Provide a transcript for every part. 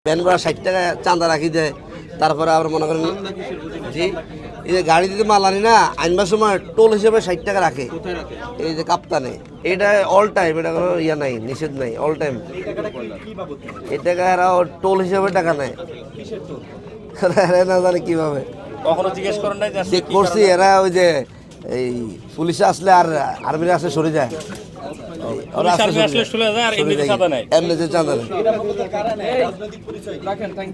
Ban করা 60 টাকা চাঁদা রাখি দেয়। তারপরে আবার মনে করেন জি এই যে গাড়ি দিতে মাল আনি না আনবার সময় টোল হিসেবে 60 টাকা রাখে। এই যে কাপ্তানে এটা অল টাইম, এটা কোনো ইয়া নাই, নিষেধ নাই, অল টাইম। এই টাকা এরা টোল হিসেবে টাকা নেয়, না জানি কিভাবে। কখনো জিজ্ঞেস করেন নাই যে চেক করছি এরা ওই যে এই পুলিশে আসলে আর আর্মিরা আসলে সরে যায়, ওরা আসলে চলে যায় আর এমনিতে চাঁদা নেয়। এমনিতে চাঁদা নেয়।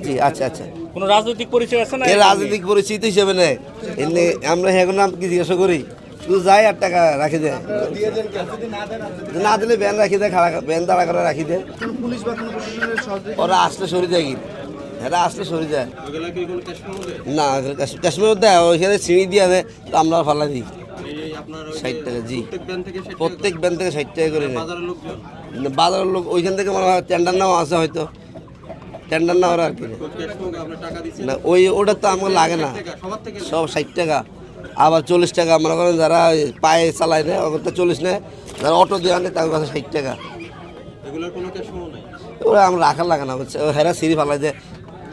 জি আচ্ছা আচ্ছা, কোনো রাজনৈতিক পরিচয় আছে না? এর রাজনৈতিক পরিচিতি হিসেবে নেয়। এমনি আমরা এখন নাম কি জিজ্ঞাসা করি, শুধু যাই 8 টাকা রাখি দেয়, না দিলে ব্যান রাখি দেয়, খাড়া ব্যান দাঁড়া করে রাখি দেয়। ওরা আসলে সরে যায়, কি এরা আসলে সরে যায় না, কাশ্মীর দেয় ওইখানে চিনি দিয়ে দেয়, তো আমরা ফালা দিই 60 টাকা। জি প্রত্যেক ব্যান থেকে 60 টাকা করে নেয়। বাজারের লোক ওইখান থেকে মনে হয় টেন্ডার নেওয়া আছে, হয়তো টেন্ডার নেওয়ার আর কি না, ওটা তো আমার লাগে না, সব 60 টাকা। আবার 40 টাকা মনে করেন যারা পায়ে চালায় নেয় ওদের তো 40 নেয়, যারা অটো দিয়ে আনে তার কাছে 60 টাকা। ওরা আমরা রাখার লাগে না, হেরা সিঁড়ি ফালাই দেয়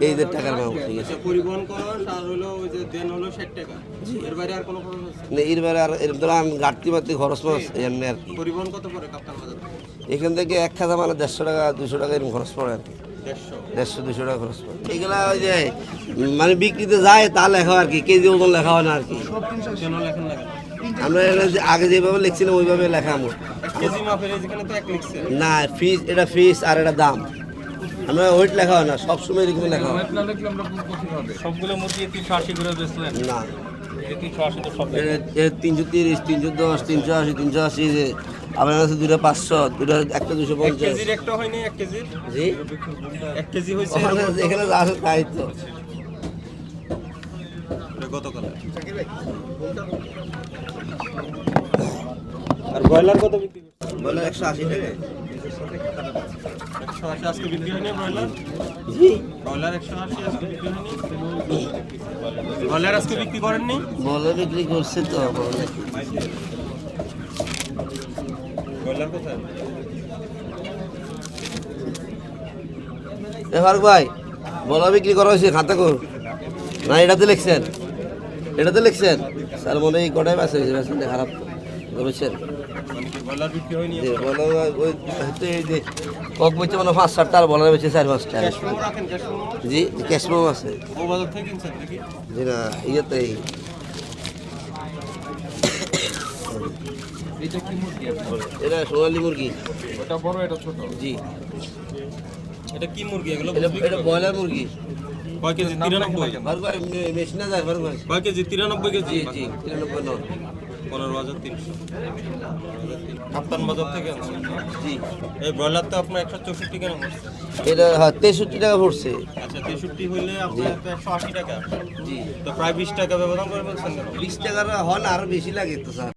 এই যে টাকার নাম। ঠিক আছে, পরিবহন খরচ আর হলো ওই যে দেন হলো 60 টাকা, এর বাইরে আর কোনো খরচ আছে? এর বাইরে আর এর দ্বারা ঘাটতি বাড়তি খরচ মাস এমনি আর কি। পরিবহন কত পড়ে কাপ্তান বাজার? এখান থেকে 1 খাতা মানে 150 টাকা 200 টাকা এরকম খরচ পড়ে আর কি, 150-200 টাকা খরচ পড়ে। এগুলা ওই যে মানে বিক্রিতে যায় তা লেখা আর কি, কেজি ওজন লেখা হয় না আর কি। কেন লেখেন না? আমরা আগে যেভাবে লিখছিলাম ওইভাবে লেখা আমার কেজি মাপের এখানে তো এক লিখছে না, ফিস এটা ফিস আর এটা দাম, আমরা ওয়েট লেখা হয় না, সবসময় এরকম লেখা হয় সবগুলো মুরগি 380 করে বেচলেন না। এই 380 তো সব 330, 310, 380, 380, যে আপনার কাছে দুটো 500, দুটো একটা 250। কেজির একটা হয়নি, 1 কেজির জি 1 কেজি হয়েছে এখানে যা আছে তাই তো। গতকাল। আর ব্রয়লার কত বিক্রি করছেন? বলে 180 টাকা। 180 আজকে বিক্রি হয়নি ব্রয়লার? জি ব্রয়লার 180 আজকে বিক্রি হয়নি? ব্রয়লার আজকে বিক্রি করেননি? বলে বিক্রি করছে তো। ব্রয়লার কোথায়? ফারুক ভাই বলা বিক্রি করা হয়েছে, খাতা কর না, এটাতে লিখছেন, এটাতে লিখছেন স্যার মনে হয় এই কটাই বাসে হয়েছে, বাসে খারাপ বুঝছেন। মানে কি ব্রয়লার বিক্রি হয়নি? যে বলা ওই হয়তো এই যে কক বলছে মানে 5-7টা, আর বলার বেছে 4-5টা। ক্যাশ মেমো রাখেন, ক্যাশ মেমো? জি ক্যাশ মেমো আছে। ও বাজার থেকে কিনছেন নাকি? জি না ইয়েতেই। এটা কি মুরগি? এটা সোনালী মুরগি। এটা বড়, এটা ছোট। জি এটা কি মুরগি এগুলো? এটা ব্রয়লার মুরগি। কয় কেজি? 93? ফারুক ভাই মেশিনে যায় ফারুক ভাই। কয় কেজি? 93 কেজি? জি জি 93 নয়। 15,300 কাপ্তান বাজার থেকে আনছেন। জি এই ব্রয়লার তো আপনার 164 কেন পড়ছে? এটা হ্যাঁ 63 টাকা পড়ছে। আচ্ছা 63 হইলে আপনার তো 180 টাকা, জি তো প্রায় 20 টাকা ব্যবধান করে বলছেন কেন? 20 টাকার হয় না, আরো বেশি লাগে তো স্যার।